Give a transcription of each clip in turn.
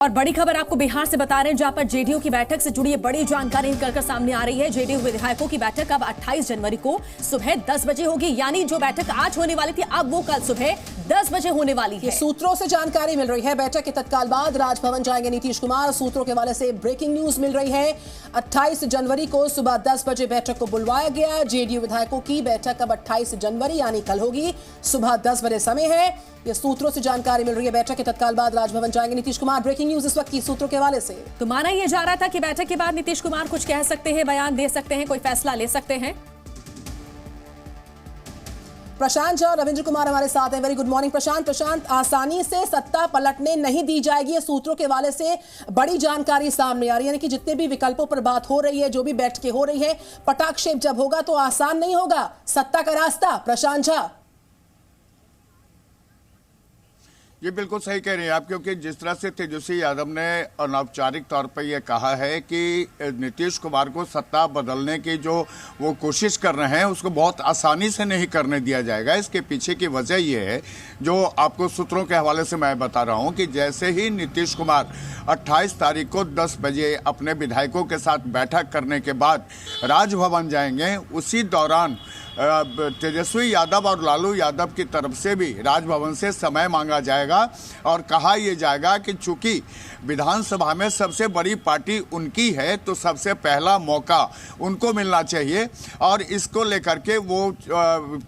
और बड़ी खबर आपको बिहार से बता रहे हैं, जहां पर जेडीयू की बैठक से जुड़ी बड़ी जानकारी निकलकर सामने आ रही है। जेडीयू विधायकों की बैठक अब 28 जनवरी को सुबह 10 बजे होगी, यानी जो बैठक आज होने वाली थी अब वो कल सुबह 10 बजे होने वाली है। सूत्रों से जानकारी मिल रही है, बैठक के तत्काल बाद राजभवन जाएंगे नीतीश कुमार। सूत्रों के हवाले से ब्रेकिंग न्यूज मिल रही है, 28 जनवरी को सुबह 10 बजे बैठक को बुलवाया गया। जेडीयू विधायकों की बैठक अब 28 जनवरी यानी कल होगी, सुबह 10 बजे समय है। ये सूत्रों से जानकारी मिल रही है, बैठक के तत्काल बाद राजभवन जाएंगे नीतीश कुमार। ब्रेकिंग न्यूज इस वक्त की सूत्रों के हवाले से। तो माना यह जा रहा था कि बैठक के बाद नीतीश कुमार कुछ कह सकते हैं, बयान दे सकते हैं, कोई फैसला ले सकते हैं। प्रशांत झा और रविंद्र कुमार हमारे साथ हैं। वेरी गुड मॉर्निंग प्रशांत, आसानी से सत्ता पलटने नहीं दी जाएगी, ये सूत्रों के हवाले से बड़ी जानकारी सामने आ रही है। यानी कि जितने भी विकल्पों पर बात हो रही है, जो भी बैठकें हो रही है, पटाक्षेप जब होगा तो आसान नहीं होगा सत्ता का रास्ता। प्रशांत झा ये बिल्कुल सही कह रही हैं आप, क्योंकि जिस तरह से तेजस्वी यादव ने अनौपचारिक तौर पर यह कहा है कि नीतीश कुमार को सत्ता बदलने की जो वो कोशिश कर रहे हैं उसको बहुत आसानी से नहीं करने दिया जाएगा। इसके पीछे की वजह ये है, जो आपको सूत्रों के हवाले से मैं बता रहा हूं, कि जैसे ही नीतीश कुमार 28 तारीख को 10 बजे अपने विधायकों के साथ बैठक करने के बाद राजभवन जाएंगे, उसी दौरान तेजस्वी यादव और लालू यादव की तरफ से भी राजभवन से समय मांगा जाएगा और कहा यह जाएगा कि चूंकि विधानसभा में सबसे बड़ी पार्टी उनकी है तो सबसे पहला मौका उनको मिलना चाहिए। और इसको लेकर के वो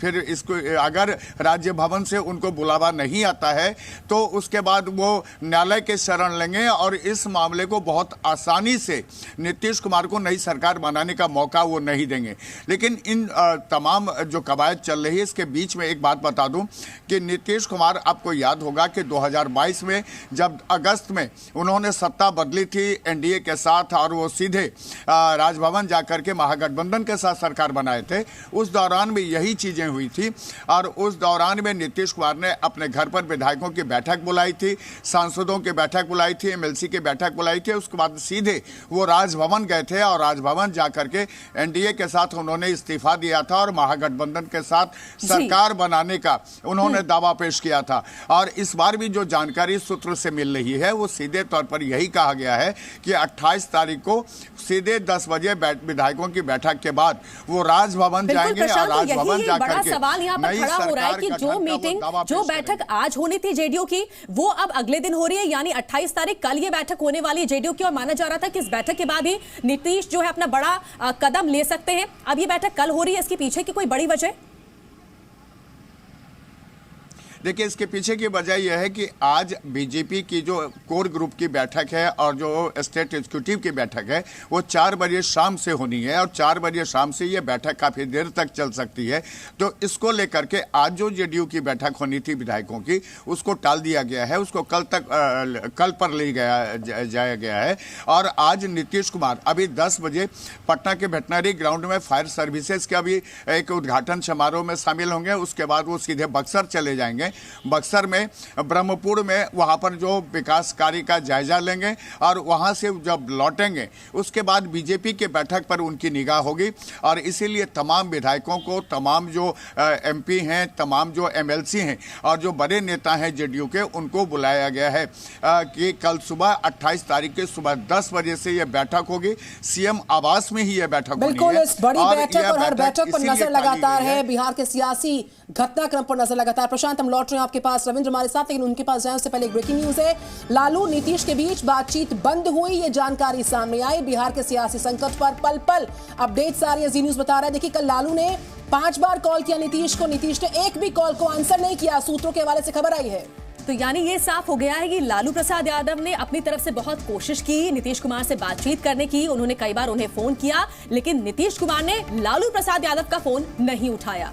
फिर इसको अगर राज्य भवन से उनको बुलावा नहीं आता है तो उसके बाद वो न्यायालय के शरण लेंगे और इस मामले को बहुत आसानी से नीतीश कुमार को नई सरकार बनाने का मौका वो नहीं देंगे। लेकिन इन तमाम जो कवायद चल रही है, इसके बीच में एक बात बता दूं कि नीतीश कुमार, आपको याद होगा कि 2022 में जब अगस्त में उन्होंने सत्ता बदली थी एनडीए के साथ और वो सीधे राजभवन जाकर के महागठबंधन के साथ सरकार बनाए थे, उस दौरान भी यही चीजें हुई थी। और उस दौरान में नीतीश कुमार ने अपने घर पर विधायकों की बैठक बुलाई थी, सांसदों की बैठक बुलाई थी, एमएलसी की बैठक बुलाई थी। उसके बाद सीधे वो राजभवन गए थे और राजभवन जाकर के एनडीए के साथ उन्होंने इस्तीफा दिया था और महागठबंधन के साथ सरकार बनाने का उन्होंने दावा पेश किया था। और इस बार भी जो जानकारी सूत्र से मिल रही है वो सीधे तौर पर यही कहा गया है कि 28 तारीख को सीधे 10 बजे विधायकों की बैठक के बाद वो राजभवन जाएंगे और राजभवन जाकर बड़ा सवाल यहाँ पर खड़ा हो रहा है कि जो मीटिंग, जो बैठक आज होनी थी जेडीयू की, वो अब अगले दिन हो रही है, यानी 28 तारीख कल ये बैठक होने वाली है जेडीयू की। और माना जा रहा था कि इस बैठक के बाद ही नीतीश जो है अपना बड़ा कदम ले सकते हैं। अब ये बैठक कल हो रही है, इसके पीछे की कोई बड़ी वजह? देखिए, इसके पीछे की वजह यह है कि आज बीजेपी की जो कोर ग्रुप की बैठक है और जो स्टेट एग्जीक्यूटिव की बैठक है वो 4 बजे शाम से होनी है और 4 बजे शाम से ये बैठक काफ़ी देर तक चल सकती है। तो इसको लेकर के आज जो जेडीयू की बैठक होनी थी विधायकों की, उसको टाल दिया गया है, उसको कल पर ले जाया गया है। और आज नीतीश कुमार अभी 10 बजे पटना के वेटनरी ग्राउंड में फायर सर्विसेज का भी एक उद्घाटन समारोह में शामिल होंगे। उसके बाद वो सीधे बक्सर चले जाएंगे। बक्सर में ब्रह्मपुर में वहां पर जो विकास कार्य का जायजा लेंगे और वहां से जब लौटेंगे उसके बाद बीजेपी के बैठक पर उनकी निगाह होगी। और इसीलिए तमाम विधायकों को, तमाम जो एमपी हैं, तमाम जो एमएलसी हैं और जो बड़े नेता हैं जेडीयू के, उनको बुलाया गया है कि कल सुबह 28 तारीख के सुबह 10 बजे से यह बैठक होगी। सीएम आवास में ही यह बैठक होगी। बिल्कुल, इस बड़ी बैठक और हर बैठक पर नजर लगातार है, बिहार के सियासी घटनाक्रम पर नजर लगातार। प्रशांत, हम लौट रहे हैं आपके पास, रविंद्र हमारे साथ, लेकिन उनके पास जाए उससे पहले एक ब्रेकिंग न्यूज है। लालू नीतीश के बीच बातचीत बंद हुई, ये जानकारी सामने आई। बिहार के सियासी संकट पर पल पल अपडेट्स आ रही है, जी न्यूज बता रहा है। देखिए, कल लालू ने 5 बार कॉल किया नीतीश को, नीतीश ने एक भी कॉल को आंसर नहीं किया, सूत्रों के हवाले से खबर आई है। तो यानी ये साफ हो गया है कि लालू प्रसाद यादव ने अपनी तरफ से बहुत कोशिश की नीतीश कुमार से बातचीत करने की, उन्होंने कई बार उन्हें फोन किया, लेकिन नीतीश कुमार ने लालू प्रसाद यादव का फोन नहीं उठाया।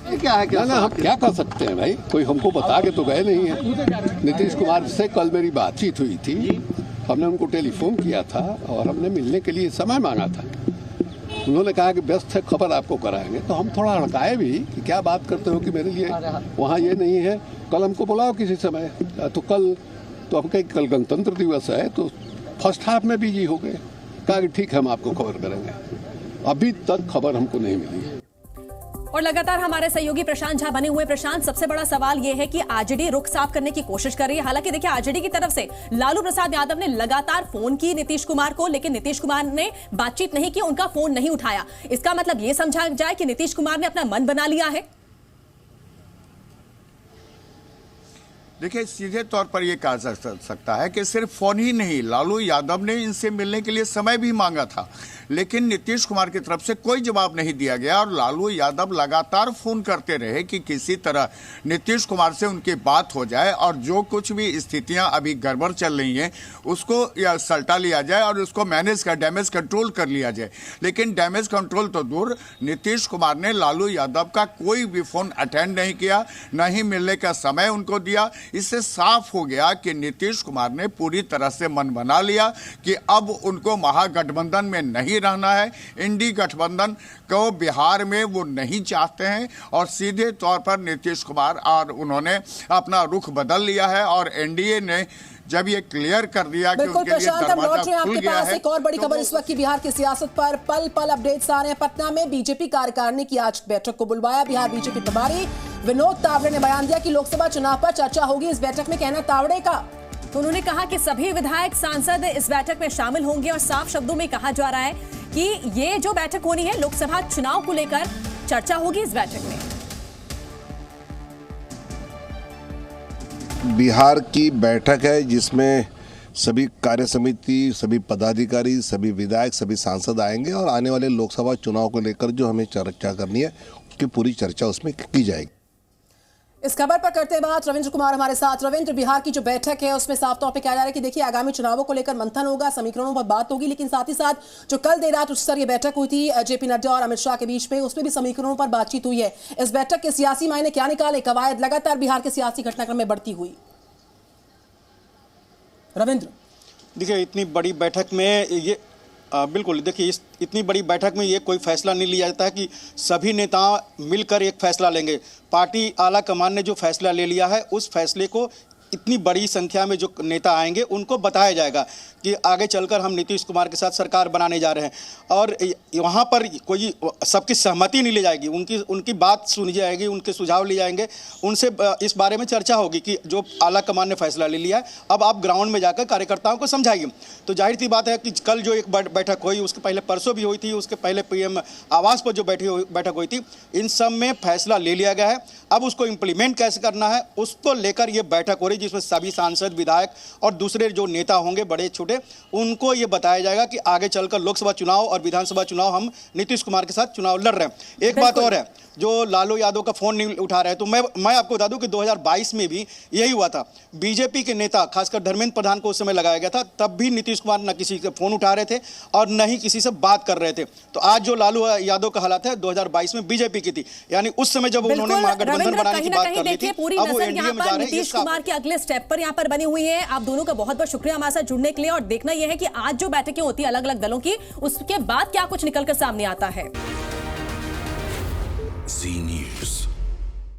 क्या है, क्या हम क्या कर सकते हैं भाई, कोई हमको बता के तो गए नहीं है। नीतीश कुमार से कल मेरी बातचीत हुई थी, हमने उनको टेलीफोन किया था और हमने मिलने के लिए समय मांगा था। उन्होंने कहा कि व्यस्त है, खबर आपको कराएंगे। तो हम थोड़ा हड़काए भी कि क्या बात करते हो कि मेरे लिए वहाँ ये नहीं है, कल हमको बुलाओ किसी समय। तो कल तो हम कहीं कल गणतंत्र दिवस है तो फर्स्ट हाफ में बिजी हो गए। कहा कि ठीक है, हम आपको खबर करेंगे। अभी तक खबर हमको नहीं मिली है। और लगातार हमारे सहयोगी प्रशांत झा बने हुए। प्रशांत, सबसे बड़ा सवाल यह है कि आरजेडी रुख साफ करने की कोशिश कर रही है। हालांकि देखिए, आरजेडी की तरफ से लालू प्रसाद यादव ने लगातार फोन की नीतीश कुमार को, लेकिन नीतीश कुमार ने बातचीत नहीं की, उनका फोन नहीं उठाया। इसका मतलब यह समझा जाए कि नीतीश कुमार ने अपना मन बना लिया है। देखिए, सीधे तौर पर यह कहा जा सकता है कि सिर्फ फोन ही नहीं, लालू यादव ने इनसे मिलने के लिए समय भी मांगा था, लेकिन नीतीश कुमार की तरफ से कोई जवाब नहीं दिया गया और लालू यादव लगातार फोन करते रहे कि किसी तरह नीतीश कुमार से उनकी बात हो जाए और जो कुछ भी स्थितियां अभी गड़बड़ चल रही हैं उसको या सल्टा लिया जाए और उसको डैमेज कंट्रोल कर लिया जाए। लेकिन डैमेज कंट्रोल तो दूर, नीतीश कुमार ने लालू यादव का कोई भी फोन अटेंड नहीं किया, न ही मिलने का समय उनको दिया। इससे साफ हो गया कि नीतीश कुमार ने पूरी तरह से मन बना लिया कि अब उनको महागठबंधन में नहीं रहना है, इंडी गठबंधन को बिहार में वो नहीं चाहते हैं और सीधे तौर पर नीतीश कुमार और उन्होंने अपना रुख बदल लिया है और एनडीए ने जब ये क्लियर कर दिया कि उनके लिए दरवाजा खुल गया है। एक और बड़ी खबर इस वक्त की बिहार की सियासत पर पल पल अपडेट्स आ रहे हैं। पटना में बीजेपी कार्यकारिणी की आज बैठक को बुलवाया। बिहार बीजेपी प्रभारी विनोद तावड़े ने बयान दिया कि लोकसभा चुनाव पर चर्चा होगी इस बैठक में। कहना तावड़े का, तो उन्होंने कहा कि सभी विधायक सांसद इस बैठक में शामिल होंगे और साफ शब्दों में कहा जा रहा है कि ये जो बैठक होनी है लोकसभा चुनाव को लेकर चर्चा होगी इस बैठक में। बिहार की बैठक है जिसमें सभी कार्य समिति, सभी पदाधिकारी, सभी विधायक, सभी सांसद आएंगे और आने वाले लोकसभा चुनाव को लेकर जो हमें चर्चा करनी है उसकी पूरी चर्चा उसमें की जाएगी। इस खबर पर करते बात रविंद्र कुमार हमारे साथ। रविंद्र, बिहार की जो बैठक है उसमें साफ तौर पे कहा जा रहा है कि देखिए आगामी चुनावों को लेकर मंथन होगा, समीकरणों पर बात होगी, लेकिन साथ ही साथ जो कल देर रात उच्च स्तरीय बैठक हुई थी जेपी नड्डा और अमित शाह के बीच में, उसमें भी समीकरणों पर बातचीत हुई है। इस बैठक के सियासी मायने क्या निकाले? कवायद लगातार बिहार के सियासी घटनाक्रम में बढ़ती हुई। रविंद्र, देखिए इतनी बड़ी बैठक में ये बिल्कुल, देखिए इतनी बड़ी बैठक में ये कोई फैसला नहीं लिया जाता है कि सभी नेता मिलकर एक फैसला लेंगे। पार्टी आला कमान ने जो फैसला ले लिया है उस फैसले को इतनी बड़ी संख्या में जो नेता आएंगे उनको बताया जाएगा कि आगे चलकर हम नीतीश कुमार के साथ सरकार बनाने जा रहे हैं और वहाँ पर कोई सबकी सहमति नहीं ली जाएगी, उनकी बात सुनी जाएगी, उनके सुझाव लिए जाएंगे, उनसे इस बारे में चर्चा होगी कि जो आला कमान ने फैसला ले लिया है अब आप ग्राउंड में जाकर कार्यकर्ताओं को समझाइए। तो जाहिर सी बात है कि कल जो एक बैठक हुई, उसके पहले परसों भी हुई थी, उसके पहले पीएम आवास पर जो बैठक हुई थी, इन सब में फैसला ले लिया गया है। अब उसको इम्प्लीमेंट कैसे करना है उसको लेकर ये बैठक हो रही है जिसमें सभी सांसद, विधायक और दूसरे जो नेता होंगे बड़े छोटे, उनको ये बताया जाएगा कि आगे चलकर लोकसभा चुनाव और विधानसभा चुनाव हम नीतीश कुमार के साथ चुनाव लड़ रहे हैं। एक बात और है, जो लालू यादव का फोन नहीं उठा रहे हैं, तो मैं आपको बता दूं कि 2022 में भी यही हुआ था। बीजेपी के नेता खासकर धर्मेंद्र प्रधान को उस समय लगाया गया था, तब भी नीतीश कुमार न किसी का फोन उठा रहे थे और न ही किसी से बात कर रहे थे। तो आज जो लालू यादव का हालात है 2022 में बीजेपी की थी, यानी उस समय जब उन्होंने महागठबंधन बनाने की बात कर ली थी, अब वो एनडीए में जा रहे हैं। नीतीश कुमार के अगले स्टेप पर यहाँ पर बनी हुई है। आप दोनों का बहुत बहुत शुक्रिया हमारे साथ जुड़ने के लिए। और देखना यह है कि आज जो बैठकें होती है अलग अलग दलों की, उसके बाद क्या कुछ निकलकर सामने आता है। जी न्यूज़।